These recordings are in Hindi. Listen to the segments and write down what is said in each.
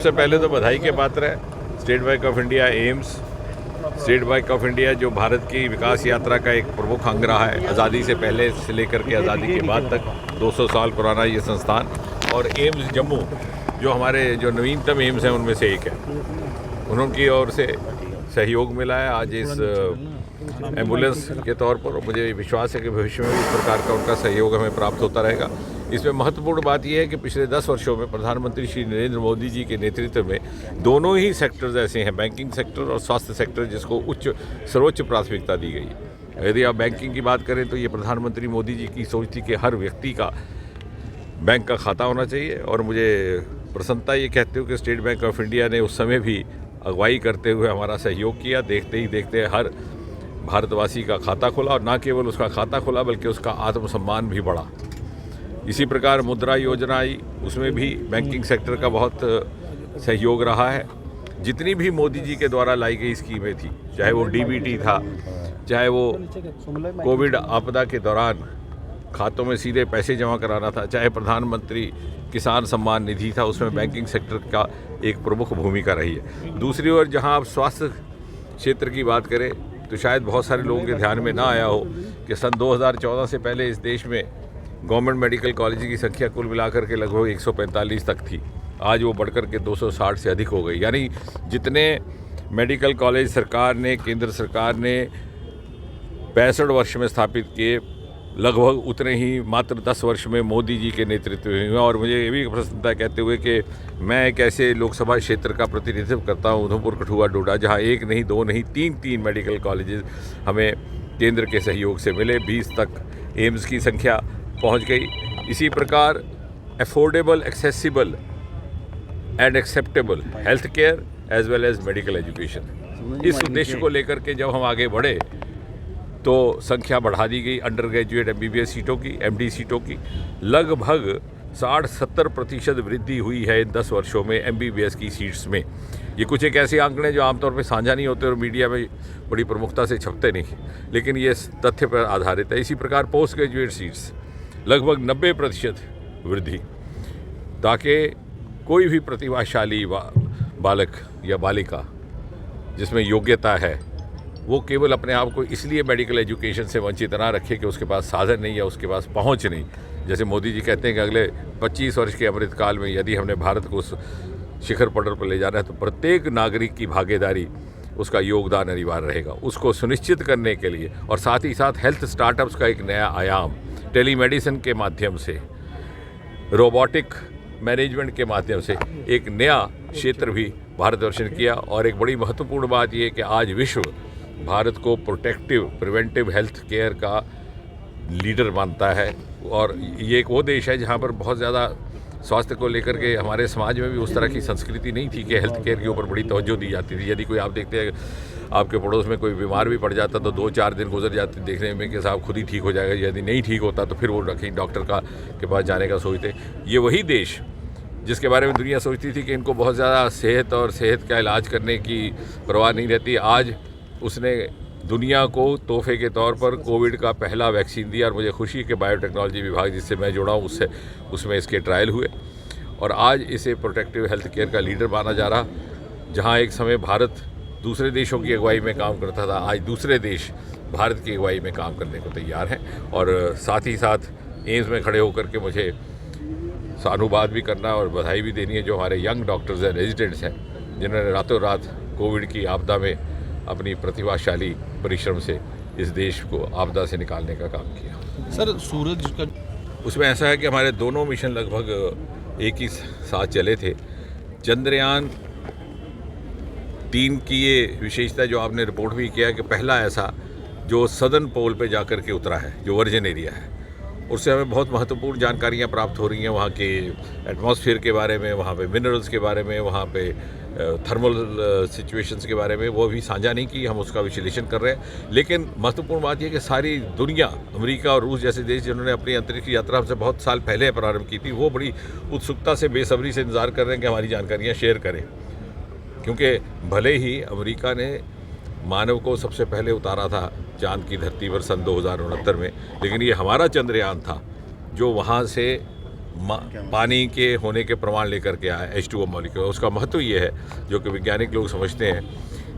सबसे पहले तो बधाई के पात्र है state bank of India AIIMS. State bank of India जो भारत की विकास यात्रा का एक प्रमुख अंग रहा है, आज़ादी से पहले से लेकर के आज़ादी के बाद तक 200 साल पुराना ये संस्थान, और एम्स जम्मू जो हमारे जो नवीनतम एम्स हैं उनमें से एक है। उनकी ओर से सहयोग मिला है आज इस एम्बुलेंस के तौर पर। मुझे विश्वास है कि भविष्य में भी इस प्रकार का उनका सहयोग हमें प्राप्त होता रहेगा। इसमें महत्वपूर्ण बात यह है कि पिछले 10 वर्षों में प्रधानमंत्री श्री नरेंद्र मोदी जी के नेतृत्व में दोनों ही सेक्टर्स ऐसे हैं, बैंकिंग सेक्टर और स्वास्थ्य सेक्टर, जिसको सर्वोच्च प्राथमिकता दी गई है। यदि आप बैंकिंग की बात करें तो ये प्रधानमंत्री मोदी जी की सोच थी कि हर व्यक्ति का बैंक का खाता होना चाहिए, और मुझे प्रसन्नता ये कहते हुए कि स्टेट बैंक ऑफ इंडिया ने उस समय भी अगुवाई करते हुए हमारा सहयोग किया। देखते ही देखते हर भारतवासी का खाता खुला, और न केवल उसका खाता खुला बल्कि उसका आत्मसम्मान भी बढ़ा। इसी प्रकार मुद्रा योजना आई, उसमें भी बैंकिंग सेक्टर का बहुत सहयोग रहा है। जितनी भी मोदी जी के द्वारा लाई गई स्कीमें थी, चाहे वो डीबीटी था, चाहे वो कोविड आपदा के दौरान खातों में सीधे पैसे जमा कराना था, चाहे प्रधानमंत्री किसान सम्मान निधि था, उसमें बैंकिंग सेक्टर का एक प्रमुख भूमिका रही है। दूसरी ओर जहां आप स्वास्थ्य क्षेत्र की बात करें तो शायद बहुत सारे लोगों के ध्यान में ना आया हो कि सन 2014 से पहले इस देश में गवर्नमेंट मेडिकल कॉलेज की संख्या कुल मिलाकर के लगभग 145 तक थी। आज वो बढ़कर के 260 से अधिक हो गई। यानी जितने मेडिकल कॉलेज सरकार ने, केंद्र सरकार ने 65 वर्ष में स्थापित किए, लगभग उतने ही मात्र 10 वर्ष में मोदी जी के नेतृत्व में हुए। और मुझे ये भी प्रसन्नता कहते हुए कि मैं एक ऐसे लोकसभा क्षेत्र का प्रतिनिधित्व करता हूँ, उधमपुर, कठुआ, डोडा, जहाँ एक नहीं, दो नहीं, तीन मेडिकल कॉलेजेस हमें केंद्र के सहयोग से मिले। 20 तक एम्स की संख्या पहुंच गई। इसी प्रकार affordable, accessible and acceptable health care as well as medical education, इस उद्देश्य को लेकर के जब हम आगे बढ़े तो संख्या बढ़ा दी गई अंडर ग्रेजुएट MBBS सीटों की, MD सीटों की। लगभग 60-70% वृद्धि हुई है इन 10 वर्षों में MBBS की सीट्स में। ये कुछ एक ऐसे आंकड़े जो आमतौर पे साझा नहीं होते और मीडिया में बड़ी प्रमुखता से छपते नहीं, लेकिन ये तथ्य पर आधारित है। इसी प्रकार पोस्ट ग्रेजुएट सीट्स लगभग 90% वृद्धि, ताकि कोई भी प्रतिभाशाली बालक या बालिका जिसमें योग्यता है वो केवल अपने आप को इसलिए मेडिकल एजुकेशन से वंचित ना रखे कि उसके पास साधन नहीं या उसके पास पहुंच नहीं। जैसे मोदी जी कहते हैं कि अगले 25 वर्ष के अमृतकाल में यदि हमने भारत को उस शिखर पटल पर ले जाना है तो प्रत्येक नागरिक की भागीदारी, उसका योगदान अनिवार्य रहेगा। उसको सुनिश्चित करने के लिए, और साथ ही साथ हेल्थ स्टार्टअप्स का एक नया आयाम, टेलीमेडिसिन के माध्यम से, रोबोटिक मैनेजमेंट के माध्यम से एक नया क्षेत्र भी भारतवर्ष ने किया। और एक बड़ी महत्वपूर्ण बात यह कि आज विश्व भारत को प्रिवेंटिव हेल्थ केयर का लीडर मानता है, और ये एक वो देश है जहाँ पर बहुत ज़्यादा स्वास्थ्य को लेकर के हमारे समाज में भी उस तरह की संस्कृति नहीं थी कि हेल्थ केयर के ऊपर बड़ी तवज्जो दी जाती थी। यदि कोई, आप देखते हैं आपके पड़ोस में कोई बीमार भी पड़ जाता तो 2-4 दिन गुजर जाते देखने में कि साहब खुद ही ठीक हो जाएगा, यदि नहीं ठीक होता तो फिर वो कहीं डॉक्टर के पास जाने का सोचते। ये वही देश जिसके बारे में दुनिया सोचती थी कि इनको बहुत ज़्यादा सेहत और सेहत का इलाज करने की परवाह नहीं रहती, आज उसने दुनिया को तोहफे के तौर पर कोविड का पहला वैक्सीन दिया। और मुझे खुशी है कि बायोटेक्नोलॉजी विभाग जिससे मैं जुड़ा हूँ उसमें इसके ट्रायल हुए, और आज इसे प्रोटेक्टिव हेल्थ केयर का लीडर माना जा रहा। जहाँ एक समय भारत दूसरे देशों की अगुवाई में काम करता था, आज दूसरे देश भारत की अगुवाई में काम करने को तैयार हैं। और साथ ही साथ एम्स में खड़े होकर के मुझे साधुवाद भी करना और बधाई भी देनी है जो हमारे यंग डॉक्टर्स हैं, रेजिडेंट्स हैं, जिन्होंने रातों रात कोविड की आपदा में अपनी प्रतिभाशाली परिश्रम से इस देश को आपदा से निकालने का काम किया। सर, सूरज का उसमें ऐसा है कि हमारे दोनों मिशन लगभग एक ही साथ चले थे। चंद्रयान 3 की ये विशेषता जो आपने रिपोर्ट भी किया कि पहला ऐसा जो सदर्न पोल पे जाकर के उतरा है, जो वर्जिन एरिया है, उससे हमें बहुत महत्वपूर्ण जानकारियाँ प्राप्त हो रही हैं वहाँ के एटमॉस्फेयर के बारे में, वहाँ पे मिनरल्स के बारे में, वहाँ पे थर्मल सिचुएशंस के बारे में। वो भी साझा नहीं की, हम उसका विश्लेषण कर रहे हैं। लेकिन महत्वपूर्ण बात यह कि सारी दुनिया, अमेरिका और रूस जैसे देश जिन्होंने अपनी अंतरिक्ष यात्रा हमसे बहुत साल पहले प्रारंभ की थी, वो बड़ी उत्सुकता से, बेसब्री से इंतजार कर रहे हैं कि हमारी जानकारियाँ शेयर करें। क्योंकि भले ही अमेरिका ने मानव को सबसे पहले उतारा था चांद की धरती पर सन 2069 में, लेकिन ये हमारा चंद्रयान था जो वहाँ से पानी के होने के प्रमाण लेकर के आया H2O मॉलिक्यूल। उसका महत्व ये है, जो कि वैज्ञानिक लोग समझते हैं,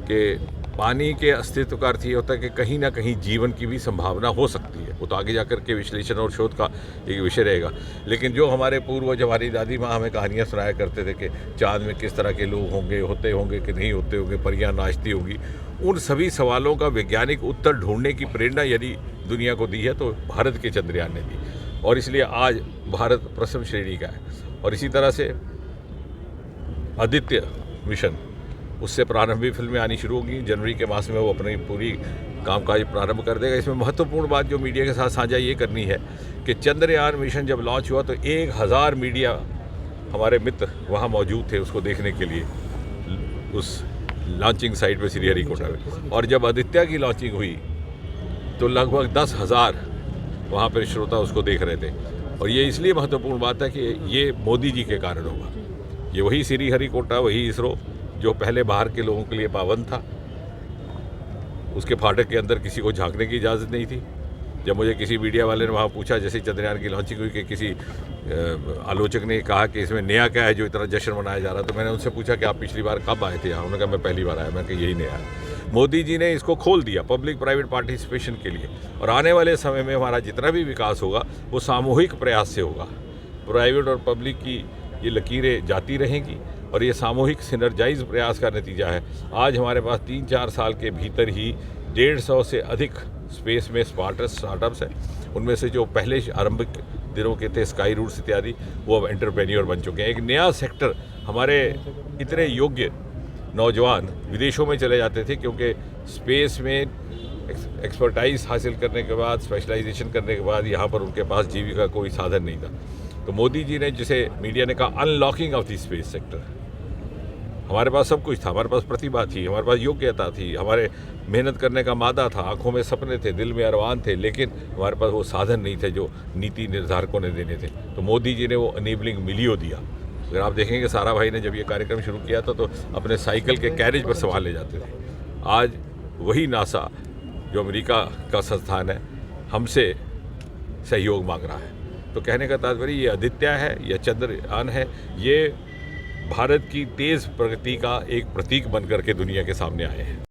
कि पानी के अस्तित्व का अर्थ ये होता है कि कहीं ना कहीं जीवन की भी संभावना हो सकती है। वो तो आगे जाकर के विश्लेषण और शोध का एक विषय रहेगा। लेकिन जो हमारे पूर्वज, हमारी दादी माँ हमें कहानियाँ सुनाया करते थे कि चाँद में किस तरह के लोग होंगे, होते होंगे कि नहीं होते होंगे, परियां नाचती होंगी, उन सभी सवालों का वैज्ञानिक उत्तर ढूंढने की प्रेरणा यदि दुनिया को दी है तो भारत के चंद्रयान ने दी, और इसलिए आज भारत प्रथम श्रेणी का है। और इसी तरह से आदित्य मिशन, उससे प्रारंभिक फिल्में आनी शुरू होंगी। जनवरी के मास में वो अपनी पूरी कामकाज प्रारंभ कर देगा। इसमें महत्वपूर्ण बात जो मीडिया के साथ साझा ये करनी है कि चंद्रयान मिशन जब लॉन्च हुआ तो 1000 मीडिया हमारे मित्र वहाँ मौजूद थे उसको देखने के लिए, उस लॉन्चिंग साइट पे श्रीहरिकोटा में। और जब आदित्य की लॉन्चिंग हुई तो लगभग 10,000 वहाँ पर श्रोता उसको देख रहे थे। और ये इसलिए महत्वपूर्ण बात है कि ये मोदी जी के कारण होगा। ये वही श्रीहरिकोटा, वही इसरो जो पहले बाहर के लोगों के लिए पाबंद था, उसके फाटक के अंदर किसी को झांकने की इजाज़त नहीं थी। जब मुझे किसी मीडिया वाले ने वहाँ पूछा, जैसे चंद्रयान की लॉन्चिंग हुई, कि किसी आलोचक ने कहा कि इसमें नया क्या है जो इतना जश्न मनाया जा रहा, तो मैंने उनसे पूछा कि आप पिछली बार कब आए थे यहाँ? उन्होंने कहा मैं पहली बार आया। मैं कहा यही नया है। मोदी जी ने इसको खोल दिया पब्लिक प्राइवेट पार्टिसिपेशन के लिए, और आने वाले समय में हमारा जितना भी विकास होगा वो सामूहिक प्रयास से होगा। प्राइवेट और पब्लिक की ये लकीरें जाती रहेंगी और ये सामूहिक सिनर्जाइज प्रयास का नतीजा है। आज हमारे पास 3-4 साल के भीतर ही 150 से अधिक स्पेस में स्टार्टअप्स हैं। उनमें से जो पहले आरंभिक दिनों के थे, स्काई रूट्स इत्यादि, वो अब एंटरप्रेन्योर बन चुके हैं। एक नया सेक्टर, हमारे इतने योग्य नौजवान विदेशों में चले जाते थे क्योंकि स्पेस में एक्सपर्टाइज हासिल करने के बाद, स्पेशलाइजेशन करने के बाद यहाँ पर उनके पास जीविका कोई साधन नहीं था। तो मोदी जी ने, जिसे मीडिया ने कहा unlocking of the space sector, हमारे पास सब कुछ था, हमारे पास प्रतिभा थी, हमारे पास योग्यता थी, हमारे मेहनत करने का मादा था, आंखों में सपने थे, दिल में अरमान थे, लेकिन हमारे पास वो साधन नहीं थे जो नीति निर्धारकों ने देने थे। तो मोदी जी ने वो अनेबलिंग मिलियो दिया। अगर आप देखेंगे, सारा भाई ने जब ये कार्यक्रम शुरू किया था तो अपने साइकिल के कैरेज पर सवार ले जाते थे। आज वही नासा, जो अमेरिका का संस्थान है, हमसे सहयोग मांग रहा है। तो कहने का तात्पर्य, ये आदित्य है या चंद्रयान है, ये भारत की तेज़ प्रगति का एक प्रतीक बन करके दुनिया के सामने आए हैं।